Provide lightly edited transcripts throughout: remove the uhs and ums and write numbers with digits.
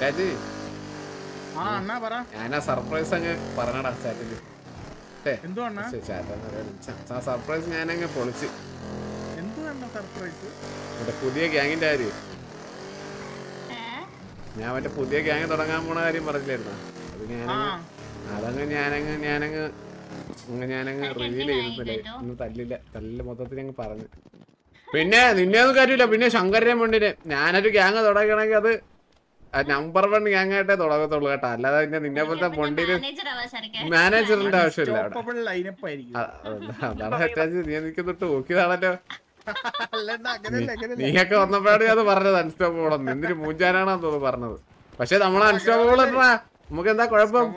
രാജി ആ അണ്ണാ പറ. ഞാനാ സർപ്രൈസ് അങ്ങ് പറഞ്ഞടാ ചാറ്റില്. എന്തുവാ സർപ്രൈസ് ഞാനങ്ങ് പൊളിച്ച്. എന്തുവാ സർപ്രൈസ്? മറ്റേ പുതിയ ഗ്യാങ്ങിന്റെ കാര്യം. ഞാൻ മറ്റേ പുതിയ ഗ്യാങ് തുടങ്ങാൻ പോണ കാര്യം പറഞ്ഞില്ലായിരുന്നോ? അത് അതങ്ങ് ഞാനങ്ങ് റിവീൽ ചെയ്തിട്ടില്ലേ. ഒന്നും തല്ലില്ല മൊത്തത്തിൽ അങ്ങ് പറഞ്ഞു. പിന്നെ നിന്നെ ഒന്നും കാര്യമില്ല. പിന്നെ ശങ്കരനെ മുണ്ടിന് ഞാനൊരു ഗ്യാങ് തുടങ്ങണമെങ്കിൽ അത് നമ്പർ 1 ഗ്യാങ് ആയിട്ടേ തുടങ്ങത്തുള്ളൂ കേട്ടോ. അല്ലാതെ നിന്നെ പോലത്തെ പൊണ്ടിന് മാനേജറിന്റെ ആവശ്യമില്ല അവിടെ. അതാണ് അറ്റാച്ച്. നീ എനിക്കൊന്നിട്ട് നോക്കിയതാണല്ലോ. നീയൊക്കെ വന്നപ്പോഴാണ് അത് പറഞ്ഞത് അൺസ്റ്റോപ്പബിൾ എന്ന്. എന്തിന് മൂഞ്ചാനാണെന്ന് തോന്നുന്നു പറഞ്ഞത്. പക്ഷെ നമ്മൾ അൺസ്റ്റോപ്പബിൾ എന്നാ നമുക്ക് എന്താ കുഴപ്പം?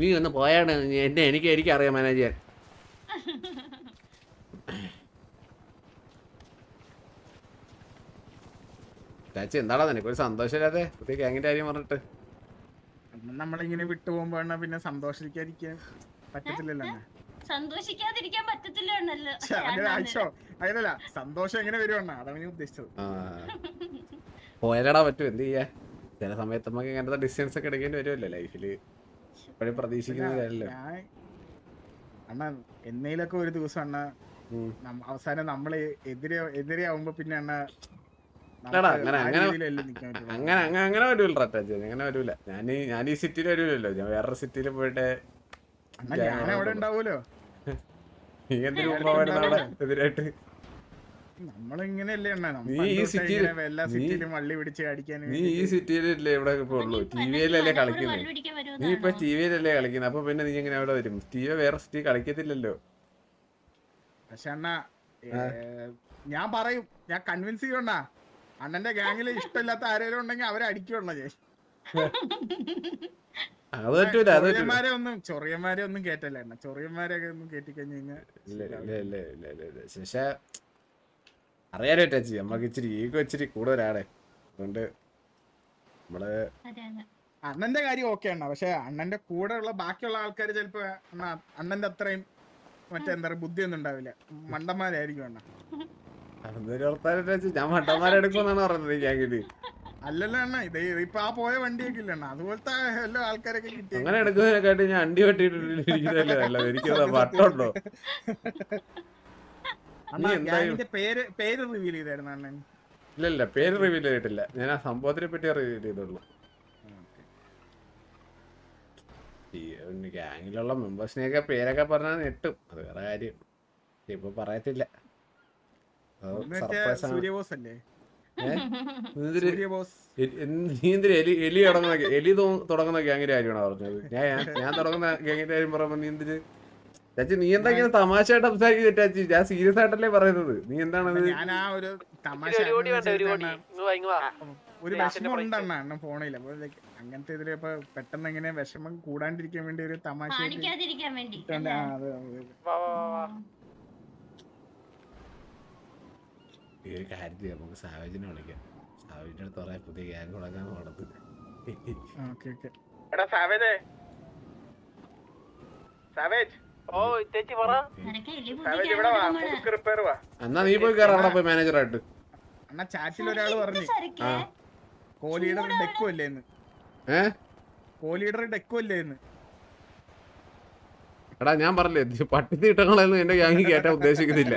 നീ ഒന്ന് പോയാണ്. എനിക്കറിയാം മാനേജ് ചെയ്യാൻ. എന്താടാ നിനക്കൊരു സന്തോഷമില്ലാതെ പുതിയ ഗ്യാങ്ങിന്റെ കാര്യം പറഞ്ഞിട്ട്? നമ്മളിങ്ങനെ വിട്ടുപോകുമ്പോ പിന്നെ സന്തോഷിക്കാതിരിക്കാൻ പറ്റത്തില്ലല്ലോ. സന്തോഷിക്കാതിരിക്കാൻ പറ്റത്തില്ല. അതിനല്ല സന്തോഷം എങ്ങനെ വരുവാണ് അതാണ് ഞാൻ ഉദ്ദേശിച്ചത്. പോയാലടാ പറ്റും. എന്ത് ചെയ്യാ? ചില സമയത്ത് നമുക്ക് ഇങ്ങനത്തെ ഡിസിഷൻസ് ഒക്കെ എടുക്കേണ്ടി വരുമല്ലോ ലൈഫില്. ഇപ്പോഴും പ്രതീക്ഷിക്കുന്നതല്ലോ. അണ്ണാ എന്നേലൊക്കെ ഒരു ദിവസം അണ്ണ അവസാനം നമ്മള് എതിരെയാവുമ്പോ പിന്നെ അണ്ണ അങ്ങനെ വരൂല. അങ്ങനെ വരൂല. ഞാൻ ഈ സിറ്റിയിൽ വരൂലല്ലോ. ഞാൻ വേറൊരു സിറ്റിയിൽ പോയിട്ട് അവിടെ ഉണ്ടാവൂലോ. എതിരായിട്ട് നമ്മളിങ്ങനെയല്ലേ അണ്ണാ. നീ ഈ സിറ്റിയിലല്ലേ ഇവിടെ ഉള്ളൂ. ടിവിയിലല്ലേ കളിക്കുന്നത്. നീ ഇപ്പൊ ടിവിയിലല്ലേ കളിക്കുന്നത്. അപ്പൊ പിന്നെ നീ എങ്ങനെ അവിടെ വരും? ടിവി വേറെ സിറ്റി കളിക്കത്തില്ലല്ലോ. പക്ഷെ അണ്ണാ ഞാൻ പറയും, ഞാൻ കൺവിൻസ് ചെയ്യണ അണ്ണന്റെ ഗ്യാങ്ങില് ഇഷ്ടമില്ലാത്ത ആരെങ്കിലും ഉണ്ടെങ്കിൽ അവരെ അടിക്കണ. ചൊറിയന്മാരെ ഒന്നും കേറ്റല്ല അണ്ണ. ചൊറിയന്മാരെയൊക്കെ ഒന്നും കേറ്റിക്കഴിഞ്ഞാൽ പക്ഷെ അറിയാലോ ടച്ച് നമ്മക്ക് ഇച്ചിരി ഈഗോ ഇച്ചിരി കൂടുതലാണ്. അതുകൊണ്ട് നമ്മള് അണ്ണന്റെ കാര്യം ഓക്കെ അണ്ണ. പക്ഷെ അണ്ണന്റെ കൂടെ ഉള്ള ബാക്കിയുള്ള ആൾക്കാർ ചിലപ്പോ അണ്ണന്റെ അത്രയും എന്താ പറയാ ബുദ്ധിയൊന്നും ഉണ്ടാവില്ല. മണ്ടന്മാരായിരിക്കും അണ്ണ. ഞാൻ മണ്ടന്മാരെടുക്കുമെന്നാണ് പറഞ്ഞത് ഈ ഗ്യാങ്ങില്. അല്ലല്ലോ അണ്ണ. ഇപ്പൊ ആ പോയ വണ്ടിയൊക്കെ ഇല്ല അണ്ണ. അതുപോലത്തെ എല്ലാ ആൾക്കാരൊക്കെ കിട്ടി. അങ്ങനെ എടുക്കുന്നതിനെക്കാട്ടി ഞാൻ അണ്ടി വെട്ടിയിട്ടിരിക്കുന്നതല്ലേ നല്ലത്. എനിക്ക് വട്ടുണ്ടോ? പേര് റിവീൽ ചെയ്തായിരുന്നു അണ്ണൻ? ഇല്ല പേര് റിവീൽ ചെയ്തിട്ടില്ല. ഞാൻ ആ സംഭവത്തിനെ പറ്റി റിവീൽ ചെയ്തുള്ളൂ. ഗ്യാങ്ങിലുള്ള മെമ്പേഴ്സിനെയൊക്കെ പേരൊക്കെ പറഞ്ഞാൽ നെട്ടും. അത് വേറെ കാര്യം. ഇപ്പൊ പറയത്തില്ല. എലി തുടങ്ങുന്ന ഗ്യാങ്ങിന്റെ കാര്യമാണോ പറഞ്ഞത്? ഞാൻ തുടങ്ങുന്ന ഗ്യാങ്ങിന്റെ കാര്യം പറയുമ്പോ നീ എന്തിന് ചാച്ചി? നീ എന്താ ഇങ്ങനെ തമാശയായിട്ട് സംസാരിക്കുന്നത് ചാച്ചി? ഞാൻ സീരിയസ് ആയിട്ടല്ലേ പറയുന്നത്. നീ എന്താണ് ഒരു വിഷമം ഉണ്ടെണ്ണ അണ്ണൻ ഫോണില്ല. അങ്ങനത്തെ ഇതില് ഇപ്പൊ പെട്ടെന്ന് എങ്ങനെ വിഷമം കൂടാണ്ടിരിക്കാൻ വേണ്ടി ഒരു തമാശ ഈ ഒരു കാര്യത്തിൽ നമുക്ക് സാവേജിനെ വിളിക്കാം. സാവേജിന്റെ അടുത്ത് പറയാം പുതിയ ഗ്യാങ് തുടങ്ങാൻ പോണത്. എന്നാ നീ പോയി കയറാ അവിടെ പോയി മാനേജറായിട്ട്. അണ്ണാ ചാറ്റിൽ ഒരാള് പറഞ്ഞു കോഹ്ലിയുടെ ഡെക്കുമല്ലേന്ന്. കോഹ്ലിയുടെ ഡെക്കുമല്ലേന്ന്. എടാ ഞാൻ പറഞ്ഞില്ലേ പട്ടി തീട്ടങ്ങളൊന്നും എന്റെ ഗ്യാങ് കേട്ടാൻ ഉദ്ദേശിക്കുന്നില്ല.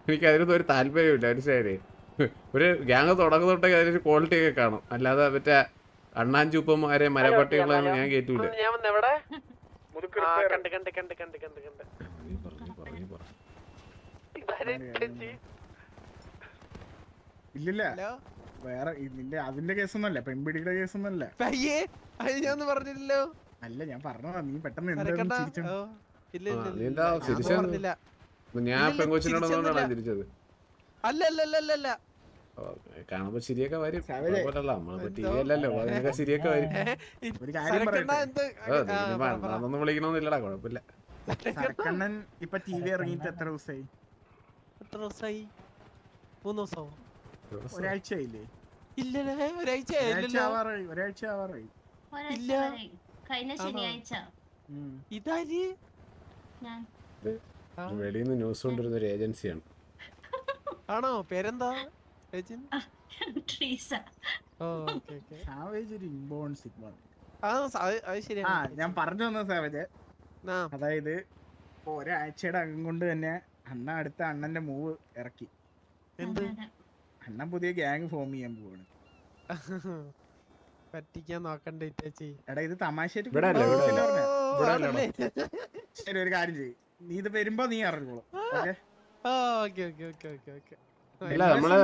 എനിക്ക് അതിനൊന്നും ഒരു താല്പര്യമില്ല. മനസ്സിലായില്ലേ? ഒരു ഗ്യാങ് തുടങ്ങുന്നോട്ടേക്ക് അതിനൊരു ക്വാളിറ്റി ഒക്കെ കാണും. അല്ലാതെ മറ്റേ അണ്ണാൻ ചൂപ്പന്മാരെ മരപ്പട്ടികളൊന്നും ഞാൻ കേറ്റൂല. ഇല്ലില്ല വേറെ നിന്റെ അതിന്റെ കേസൊന്നല്ല. പെൺപിടിയുടെ കേസൊന്നല്ല. പറഞ്ഞില്ലല്ലോ. അല്ല ഞാൻ പറഞ്ഞതാ. നീ പെട്ടെന്ന് ഞാൻ പെങ്കൊച്ചിനോടൊന്നാണ് തിരിച്ചത്. അല്ല കാണുമ്പോ ശരിയൊക്കെ വരും. നമ്മളിപ്പോ ടി വി അല്ലല്ലോ. അതിനൊക്കെ ശരിയൊക്കെ വരും. അതൊന്നും വിളിക്കണമെന്നില്ലടാ. കുഴപ്പമില്ല. സരക്കണ്ണൻ ഇപ്പൊ ടി വി ഇറങ്ങിയിട്ട് എത്ര ദിവസമായി? 3 ദിവസമോ? ഒരാഴ്ചയായില്ലേ? ഒരാഴ്ച ആവാറായി. വെളിയിൽ നിന്ന് ന്യൂസ് കൊണ്ടിരുന്ന ഒരു ഏജൻസിയാണ്. ആണോ പേരെന്താ ചേച്ചി? ട്രീസ. ഓ ഓക്കെ ഓക്കെ. സാവേജ് ഒരു ഇൻബോൺ സിഗ്മ. അത് ശരിയാണ്. ഞാൻ പറഞ്ഞു വന്നത് സാവേജ്, ആ അതായത് ഒരാഴ്ചയുടെ അകം കൊണ്ട് തന്നെ അണ്ണ അടുത്ത അണ്ണന്റെ മൂവ് ഇറക്കി. എന്ത് അണ്ണൻ പുതിയ ഗ്യാങ് ഫോം ചെയ്യാൻ പോവാണ്. പറ്റിക്കാൻ നോക്കണ്ടേ ചേച്ചി? എടാ ഇത് തമാശയായിട്ട് ഇവിടെ അല്ലേ, ഇവിടെ അല്ലേ. ഇവിടെ അല്ലേ. ആണല്ലേ? ശരി, ഒരു കാര്യം ചെയ്യ്, നീ ഇത് വരുമ്പോ നീ അറിഞ്ഞോളൂ. Okay okay okay okay okay. അല്ല നമ്മള്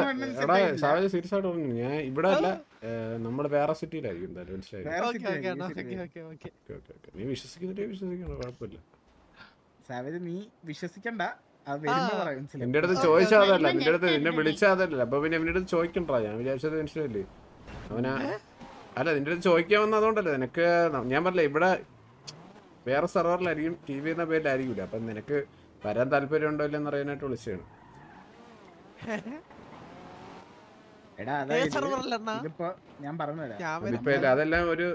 എടാ സാവേജ് സീരിയസ് ആയിട്ട് പറഞ്ഞു, ഞാൻ ഇവിടെ അല്ല, നമ്മള് വേറെ സിറ്റിയിലായിരിക്കും എന്തായാലും, മനസ്സിലായി. ഓക്കെ ഓക്കെ അണ്ണാ, ഓക്കെ ഓക്കെ ഓക്കെ. നീ വിശ്വസിക്കുന്നില്ലേ? വിശ്വസിക്കണം, കുഴപ്പമില്ല. സാവേജ് നീ വിശ്വസിക്കണ്ട, അത് വരുമ്പോ പറയാം, മനസ്സിലായി. നിന്റെ അടുത്ത് ചോദിച്ചാ അതല്ല, നിന്റെ അടുത്ത് നിന്നെ വിളിച്ചാ അതല്ല, അപ്പൊ പിന്നെ എന്റെ അടുത്ത് ചോദിക്കണ്ടാ. ഞാൻ വിചാരിച്ചത് മനസ്സിലായില്ലേ അവനാ. അല്ല നിന്റെ അടുത്ത് ചോദിക്കാൻ വന്ന അതുകൊണ്ടല്ലേ നിനക്ക്. ഞാൻ പറഞ്ഞില്ല ഇവിടെ വേറെ സെർവറിലായിരിക്കും, TV എന്ന പേരിലായിരിക്കില്ല. അപ്പൊ നിനക്ക് വരാൻ താല്പര്യം ഉണ്ടോ ഇല്ലെന്ന് അറിയാനായിട്ട് വിളിച്ചതാണ്. എടാ അതായത് ഇതിപ്പോ ഞാൻ പറഞ്ഞുതരാം. ഇപ്പൊ അതെല്ലാം ഒരു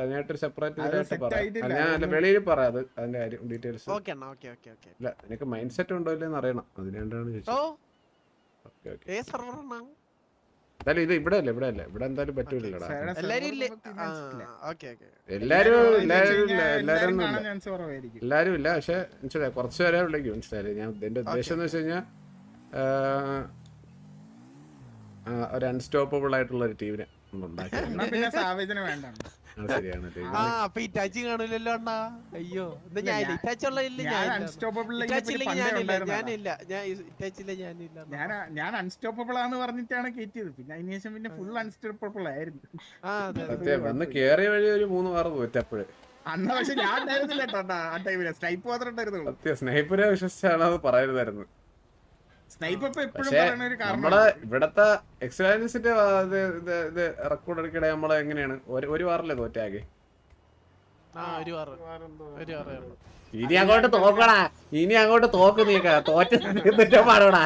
അതിനായിട്ടൊരു സെപ്പറേറ്റ് set പറയാം. ആയിട്ടില്ല. ഞാൻ വെളിയിൽ പറയാം അത്, അതിന്റെ കാര്യം ഡീറ്റെയിൽസ്. ഓക്കെ അണ്ണാ, ഓക്കെ ഓക്കെ ഓക്കെ. ഇല്ല നിനക്ക് മൈൻഡ് സെറ്റ് ഉണ്ടോ ഇല്ലെന്ന് അറിയണം, അതിനാണ്ടാണ് ചോദിച്ചത്. ഓ ഓക്കെ ഓക്കെ. ഏ സർവർ അണ്ണാ? എന്തായാലും ഇത് ഇവിടെ അല്ല, ഇവിടെ അല്ല, ഇവിടെ എന്തായാലും പറ്റൂലടാ. എല്ലാരും ഇല്ലേ? Okay okay. എല്ലാരും കാണാൻ ചാൻസ് കുറവായിരിക്കും. എല്ലാരും ഇല്ല, പക്ഷെ മനസ്സിലായി കുറച്ച് പേരെ വിളിക്കും, മനസ്സിലായി. ഞാൻ എന്റെ ഉദ്ദേശം എന്ന് വെച്ച് കഴിഞ്ഞാൽ ഒരു അൺസ്റ്റോപ്പബിൾ ആയിട്ടുള്ള ഒരു ടീമിനെ ഉണ്ടാക്കി. എന്നാ പിന്നെ സാവേജിനെ വേണ്ട. അത് ശരിയാണ്. ആ അപ്പൊ ഇറ്റാച്ചി കാണൂലല്ലോ അണ്ണാ. അയ്യോ എന്താ ഞാൻ ഇറ്റാച്ചി ഉള്ള ഞാൻ അൺസ്റ്റോപ്പബിൾ ഞാൻ അൺസ്റ്റോപ്പബിൾ ആന്ന് പറഞ്ഞിട്ടാണ് കയറ്റിയത്. പിന്നെ അതിന് ശേഷം പിന്നെ ഫുൾ അൺസ്റ്റോപ്പബിൾ ആയിരുന്നു. സത്യം വന്ന് കേറിയ വഴി ഒരു 3 വാറ് പോറ്റപ്പോഴേ അന്ന്. പക്ഷെ ഞാൻ ഉണ്ടായിരുന്നില്ല കേട്ടോ ആ ടൈമില്, സ്നൈപ്പ് മാത്രം ഉണ്ടായിരുന്നുള്ളൂ. സത്യം സ്നൈപ്പറെ വിശ്വസിച്ചാണ് അത് പറയരുതായിരുന്നു. സ്നൈപ്പ് ഇപ്പൊ എപ്പോഴും പക്ഷെ പറയുന്ന ഒരു നമ്മളെ കാരണം, ഇവിടത്തെ എക്സ്പീരിയൻസിന്റെ ഇത് റെക്കോർഡ് എടുക്കണേ നമ്മളെ എങ്ങനെയാണ് ഒരു വാറല്ലേ തോറ്റാകെ. ഇനി അങ്ങോട്ട് തോക്കടാ, ഇനി അങ്ങോട്ട് തോക്ക് നീക്ക തോറ്റ പാടോടാ.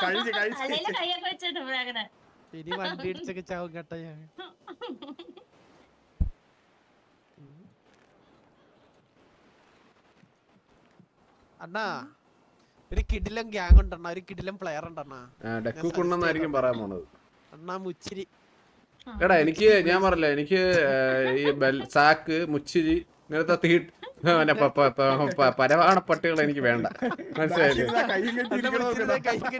കയ്യൊക്കെ വെച്ചിട്ട് അങ്ങനെ ഇനി വണ്ടി ഇടിച്ചൊക്കെ ചാവും കേട്ടോ ഞാൻ. അണ്ണാ ഒരു കിടിലം ഗ്യാങ് ഉണ്ടണ്ണ, ഒരു കിടിലം പ്ലെയർ ഉണ്ടണ്ണ. ഡെക്കു കുണ്ണെന്നായിരിക്കും പറയാൻ പോണത്. അണ്ണാ മുച്ചിരി. എടാ എനിക്ക് ഞാൻ പറഞ്ഞില്ല, എനിക്ക് ഈ സാക്ക് മുച്ചിരി ഇങ്ങനത്തെ പരവാണ പട്ടികൾ എനിക്ക് വേണ്ട, മനസ്സിലായില്ലേ?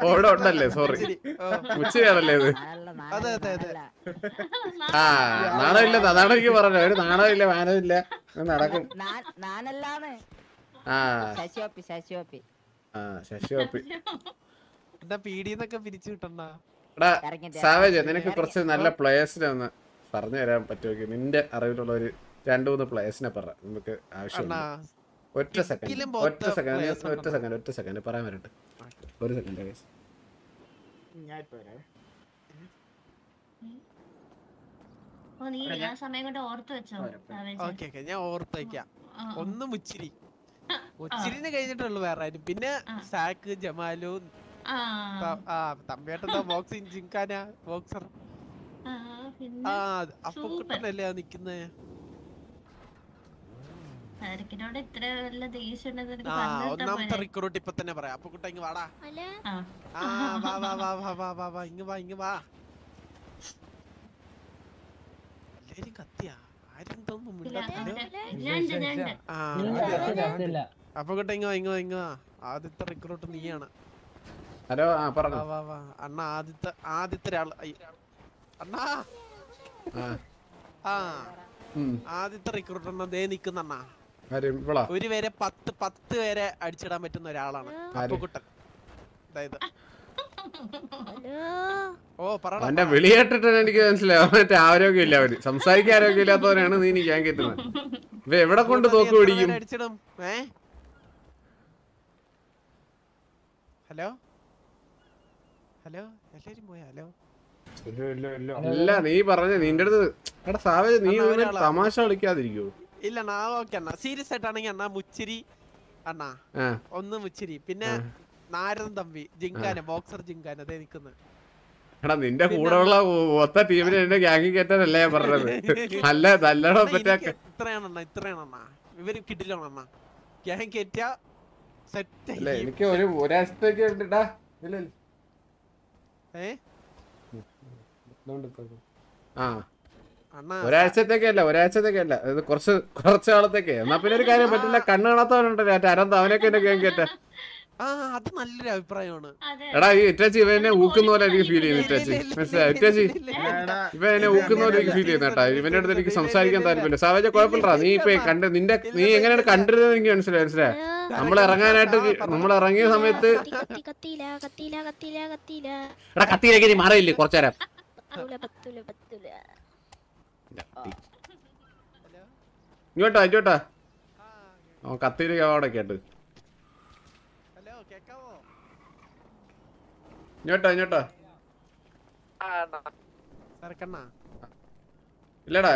ഓടെ ഉണ്ടല്ലേ, സോറി മുച്ചിരിയാണല്ലേ ഇത്. അതെ അതെ അതെ. ആ നാണമില്ല, അതാണ് എനിക്ക് പറഞ്ഞത്. ഒരു നാണമില്ല, മാനമില്ല, നടക്കും. ശശിയോപ്പി എന്താ പീഡിന്നൊക്കെ പിരിച്ചു കിട്ടണ്ട. എടാ സാവേജ്, നിനക്ക് കുറച്ച് നല്ല പ്ലേയേഴ്സിനെ ഒന്ന് പറഞ്ഞു തരാൻ പറ്റുമെങ്കിൽ നിന്റെ അറിവിലുള്ള ഒരു 2-3 പ്ലേയേഴ്സിനെ പറ, നമുക്ക് ആവശ്യമുണ്ട്. ഒറ്റ സെക്കൻഡ് പറയാൻ വരട്ടെ, ഒരു സെക്കൻഡ്. ഞാൻ ഓർത്ത് വെക്കാം. ഒന്ന് മുച്ചിരി, മുച്ചിരിനെ കഴിഞ്ഞിട്ടുള്ളു വേറെ ആരും. പിന്നെ സാക്ക്, ജമാലു, തമ്പിയേട്ട ബോക്സിങ്, ജിങ്കാന ബോക്സർ. അപ്പൊ കുട്ടനല്ലേ നിക്കുന്നേ. ഒന്നാമത്തെ റിക്രൂട്ട് ഇപ്പൊ തന്നെ പറയാം. അപ്പൊ കുട്ട ഇങ്ങ് വാടാ. ഇങ്ങ് വാ. എല്ലാരും കത്തിയാ, ആരും അപ്പൊ കുട്ട ഇങ്ങ് വാ. ആദ്യത്തെ റിക്രൂട്ട് നീയാണ്. ഹലോ അണ്ണ ആദ്യത്തെ ഒരാൾ അണ്ണാ. ആദ്യത്തെ റിക്രൂട്ട് അണ്ണ ദേ നിക്കുന്ന. ഒരു പേരെ 10 പേരെ അടിച്ചിടാൻ പറ്റുന്ന ഒരാളാണ് അപ്പുകുട്ടൻ. അതായത് അവന്റെ വിളി കേട്ടിട്ട് എനിക്ക് മനസ്സിലാവും, മറ്റേ ആരോഗ്യമില്ല, അവര് സംസാരിക്കാൻ ആരോഗ്യമില്ലാത്തവരാണ് നീ ഞാൻ കേട്ടുന്നത്. ഇവ എവിടെ കൊണ്ട് തോക്ക് പിടിക്കും? അടിച്ചിടും. ഹലോ എല്ലാരും പോയാ? ഹലോ അല്ല നീ പറഞ്ഞ നിന്റെ അടുത്ത്. എടാ സാവേജ്, നീ തമാശ കളിക്കാതിരിക്കോ? ഇല്ല അണ്ണാ, ഓക്കെ അണ്ണാ. സീരിയസ് ആയിട്ടാണെങ്കിൽ അണ്ണാ മുച്ചിരി അണ്ണാ, ഒന്ന് മുച്ചിരി. പിന്നെ നാരദൻ തമ്പി, ജിങ്കാന ബോക്സർ, ജിങ്കാന അതേ നിക്കുന്നത്. എടാ നിന്റെ കൂടെ ഉള്ള മൊത്ത ടീമിനെ എന്റെ ഗ്യാങ്ങിൽ കയറ്റാനല്ലേ ഞാൻ പറഞ്ഞത്. അല്ല നല്ലോണം ഇത്രയാണണ്ണ. ഇവര് കിട്ടില്ലോണ ഗ്യാങ് കയറ്റ സെറ്റ് അല്ല എനിക്ക് ഒരാഴ്ചത്തേക്ക് ഇടാ. ഇല്ല ആ ഒരാഴ്ചത്തേക്കല്ല ഇത് കുറച്ച് നാളത്തേക്ക്. എന്നാ പിന്നെ ഒരു കാര്യം പറ്റില്ല, കണ്ണ് കാണാത്തവനുണ്ട് അരന്ത, അവനൊക്കെ എന്നെ കേൾക്കാം കേട്ടാ. അത് നല്ലൊരു അഭിപ്രായമാണ്. എടാ ഈ ഇറ്റാച്ചി ഇവനെ ഊക്കുന്ന പോലെ എനിക്ക് ഫീൽ ചെയ്യുന്നു. ഇറ്റാച്ചി മനസ്സിലായി? ഇറ്റാച്ചി ഇവ എന്നെ ഊക്കുന്ന പോലെ എനിക്ക് ഫീൽ ചെയ്യുന്നു കേട്ടാ. ഇവന്റെ അടുത്ത് എനിക്ക് സംസാരിക്കാൻ താല്പര്യമില്ല. സാവേജ കുഴപ്പമില്ലടാ, നീ ഇപ്പൊ നീ എങ്ങനെയാണ് കണ്ടിരുന്നത് എനിക്ക് മനസ്സിലായി. നമ്മൾ ഇറങ്ങിയ സമയത്ത് എടാ കത്തിയിലേക്ക് നീ മാറിയില്ലേ കുറച്ചേരം. ഇങ്ങോട്ടാ കത്തിയിലേക്ക് അവിടെ കേട്ട്. ഇങ്ങോട്ടാ ഇല്ലടാ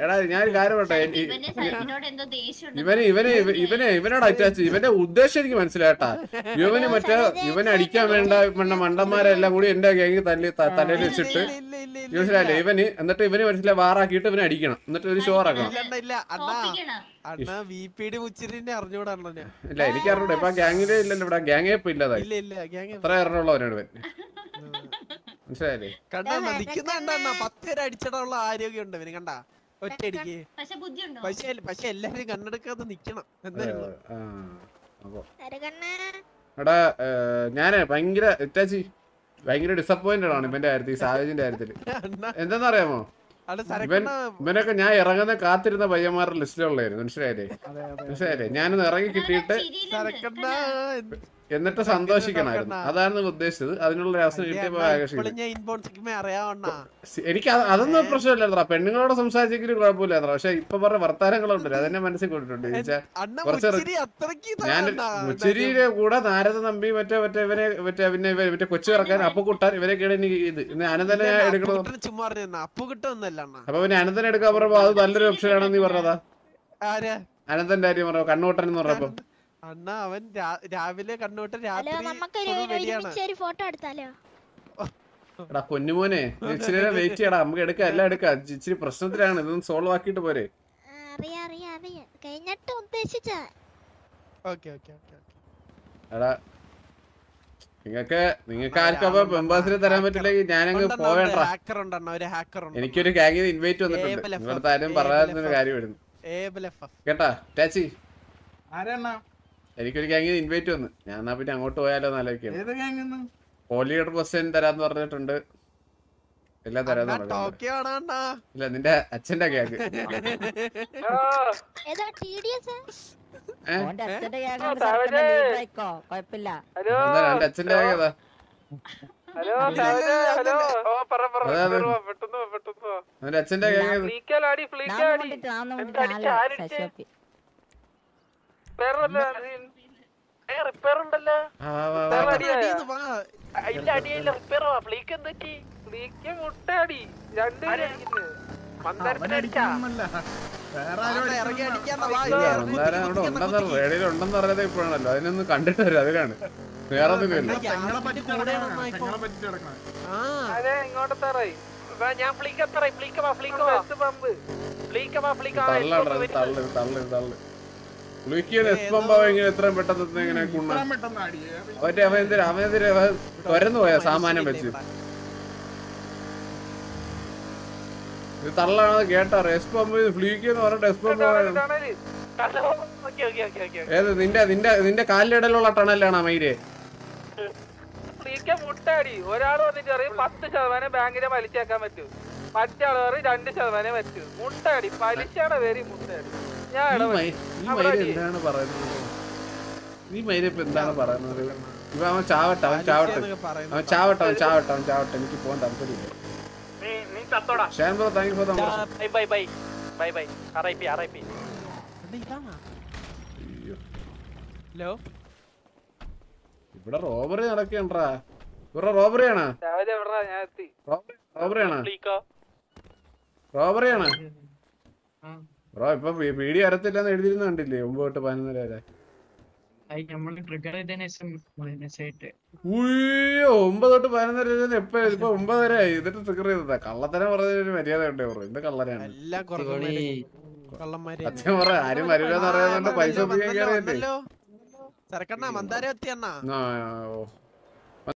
എടാ ഞാനൊരു കാര്യം പറട്ടെ. ഇവനോട് അറ്റാച്ച് ഇവന്റെ ഉദ്ദേശം എനിക്ക് മനസ്സിലായിട്ടാ. ഇവനെ അടിക്കാൻ വേണ്ട മണ്ടന്മാരെല്ലാം കൂടി എന്റെ ഗാങ് തലയിൽ വെച്ചിട്ട് മനസ്സിലായില്ലേ ഇവന്. എന്നിട്ട് ഇവന് മനസ്സിലായി വാറാക്കിയിട്ട് ഇവനെ അടിക്കണം, എന്നിട്ട് ഒരു ഷോ ആക്കണം. ഇല്ല എനിക്ക് അറിഞ്ഞൂടെ ഇപ്പൊ ഗാങ്ങിലേ ഇല്ലല്ലോ ഇവിടെ. ഗാങ്ങേ ഇപ്പൊ ഇല്ലാതായി. അത്ര അറിഞ്ഞുള്ളവനാണ് ഇവൻ. മനസ്സിലായില്ലേ? അടിച്ചിട്ടുള്ള ആരോഗ്യമുണ്ട് ഇവന് കണ്ടാ ഒറ്റയടിക്ക്. പക്ഷെ എല്ലാരും കണ്ണെടുക്കാതെ നിക്കണം. എടാ ഞാനേ ഭയങ്കര ഡിസപ്പോയിന്റഡ് ആണ് ഇവന്റെ കാര്യത്തിൽ, ഈ സാവേജിന്റെ കാര്യത്തില്. എന്താന്നറിയാമോ, ഇവനൊക്കെ ഞാൻ ഇറങ്ങുന്ന കാത്തിരുന്ന പയ്യന്മാരുടെ ലിസ്റ്റിലുള്ളായിരുന്നു. മനസ്സിലായില്ലേ? ഞാനൊന്ന് ഇറങ്ങി കിട്ടിയിട്ട് എന്നിട്ട് സന്തോഷിക്കണമായിരുന്നു. അതാണ് ഉദ്ദേശിച്ചത്. അതിനുള്ള അവസരം കിട്ടിയപ്പോ എനിക്ക് അതൊന്നും പ്രശ്നമില്ലാത്ര. പെണ്ണുങ്ങളോട് സംസാരിച്ചെങ്കിലും കുഴപ്പമില്ലാത്ര. പക്ഷെ ഇപ്പൊ പറഞ്ഞ വർത്താനങ്ങളുണ്ടല്ലോ അതെന്നെ മനസ്സിൽ കൊണ്ടിട്ടുണ്ട്. ഞാൻ മുച്ചിരിയുടെ കൂടെ നാരദ നമ്പി മറ്റേ പിന്നെ കൊച്ചു ഇറക്കാൻ അപ്പൊ കൂട്ടാൻ ഇവരൊക്കെയാണ് എനിക്ക് ഇത് അനന്തനെ എടുക്കണത്. അപ്പൊ പിന്നെ അനന്തനെ എടുക്കാൻ പറഞ്ഞപ്പോ അത് നല്ലൊരു ഓപ്ഷൻ ആണെന്ന് നീ പറഞ്ഞതാ. അനന്തന്റെ കാര്യം പറഞ്ഞ കണ്ണൂട്ടൻ എന്ന് പറഞ്ഞപ്പോ അണ്ണാ അവൻ രാവിലെ കണ്ണോട്ട് എടാ പൊന്നുമോനെ ഇച്ചിരി വെയിറ്റ് ചെയ്യടാ, നമുക്ക് എടുക്കാം, എല്ലാം എടുക്കാം. ഇച്ചിരി പ്രശ്നത്തിലാണ്, ഇതൊന്നും സോൾവ് ആക്കിട്ട് പോരെ. എടാ നിങ്ങൾക്ക് ആർക്കപ്പോ മെമ്പേഴ്സിന് തരാൻ പറ്റില്ലെങ്കിൽ ഞാനങ്ങ് പോവേണ്ട. എനിക്കൊരു ഗാങ്ങിന് ഇൻവൈറ്റ് വന്നിട്ടുണ്ട്, നിങ്ങളുടെ ആരും പറയാനൊരു കാര്യം വരുന്നു കേട്ടാ. ടാച്ചി എനിക്കൊരു ഗാങ്ങിന് ഇൻവൈറ്റ് വന്നു. ഞാൻ എന്നാ പിന്നെ അങ്ങോട്ട് പോയാലോ എന്നാലോചിക്കുന്നു. കോഹ്ലിയുടെ പ്രസിഡന്റ് തരാന്ന് പറഞ്ഞിട്ടുണ്ട്, എല്ലാം തരാന്ന് പറഞ്ഞിട്ടുണ്ട്. ഇല്ല നിന്റെ അച്ഛന്റെ ഗ്യാങ്. എന്റെ അച്ഛന്റെ ഗ്യാങ് ഏതാ? അവന്റെ അച്ഛന്റെ ഗ്യാങ് ഉണ്ടെന്ന് പറഞ്ഞത് ഇപ്പോഴാണല്ലോ. അതിനൊന്ന് കണ്ടിട്ട് വരും, അതിനാണ് വേറെ ഒന്നുമില്ല. എത്രയും പെട്ടെന്ന് ഇങ്ങനെ അവനെതിരെ തുരന്നു പോയ സാമാനം വെച്ച് ഇത് തള്ളാണത് കേട്ടാ. എസ് പമ്പ് ഫ്ലീക്ക് എന്ന് പറഞ്ഞിട്ട് എസ് പമ്പ് ഏത് നിന്റെ കാലിന്റെ ഇടയിലുള്ള ടണലാണ് മയില്. മുട്ടാടി ഒരാൾ വന്നിട്ട് പറയും 10% ബാങ്കിനെ പലിശയാക്കാൻ പറ്റൂ, മറ്റാള് പറയും 2% പറ്റൂ. മുട്ടാടി പലിശയുടെ പേര് മുട്ടാടി. എന്താണ് പറയുന്നത്? നീ മയിലിപ്പ എന്താണ് പറയുന്നത്? ഇപ്പൊ അവൻ ചാവട്ടെ. എനിക്ക് പോകാൻ താല്പര്യമില്ല. ഇവിടെ റോബറി നടക്കണ്ടാ. ഇവിടെ റോബറിയാണ്. ബ്രോ ഇപ്പൊ പീടി അരത്തില്ലെന്ന് എഴുതിയിരുന്ന കണ്ടില്ലേ? 9 തൊട്ട് 11 വരെ. 9 തൊട്ട് 11 വരെ എപ്പ ഇപ്പൊ 9 വരെ ആയി. എന്നിട്ട് ട്രിഗർ ചെയ്തതാ. കള്ളത്തരം പറഞ്ഞൊരു മര്യാദ ഉണ്ടേ ബ്രോ. എന്ത് കള്ളരാണ്? കള്ളന്മാര് സത്യം പറ ആരും വരില്ലെന്ന് അറിയാതുകൊണ്ട് പൈസ ഒപ്പിക്കാൻ കയറിയല്ലേ ചെറുക്കണ്ണ മന്ദാരം എത്തിയണ്ണ